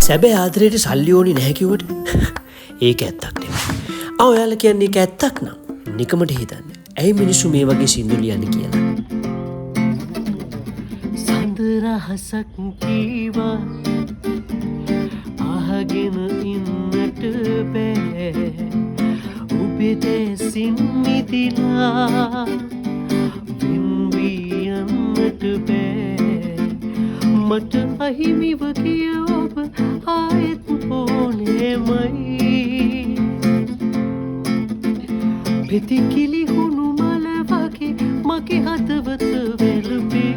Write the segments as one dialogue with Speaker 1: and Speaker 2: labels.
Speaker 1: සැබෑ ආදරයට සල්ලි ඕනි නැහැ කිව්වට ඒක ඇත්තක් නෙමෙයි. ඔයාලා කියන්නේ ඒක ඇත්තක් නම් නිකමට හිතන්න. ඇයි මිනිස්සු මේ වගේ සින්දු ලියන්නේ කියලා.
Speaker 2: සඳ රහසක් කීවා අහගෙන ඉන්නට බෑ. ඔබේ දැසින් මිදිලා වින්වියන්නට බෑ. මට අහිමිව කිය ඔබ ආයෙත් ඕනෙමයි. පෙතිකිලි හුණු මල වගේ මගේ හදවත වැළපේ.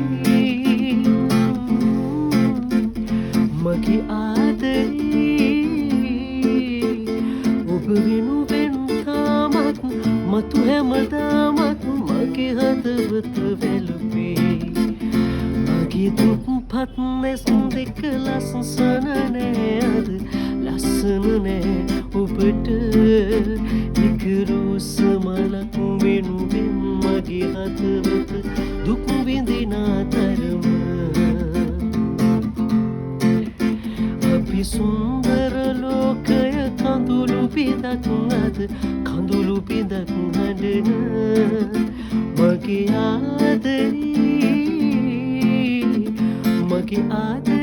Speaker 2: මගේ ආදරේ ඔබ වෙනුවෙන් තාමත් මතු හැමදාමත් මගේ හදවත වැළපේ. මගේ දුක්පත් නැස් දෙක ලස්සන නෑ අද ලස්සන නෑ ඔබට. නිකරු සමලක් වෙනුවෙන් මගේ හදවත දුක් විඳින තරම. අපි සුන්දර ලෝකය කඳුළු පිටක් අද කඳුළු පිටක් හඬන මගේ ආදරේ මගේ ආදරේ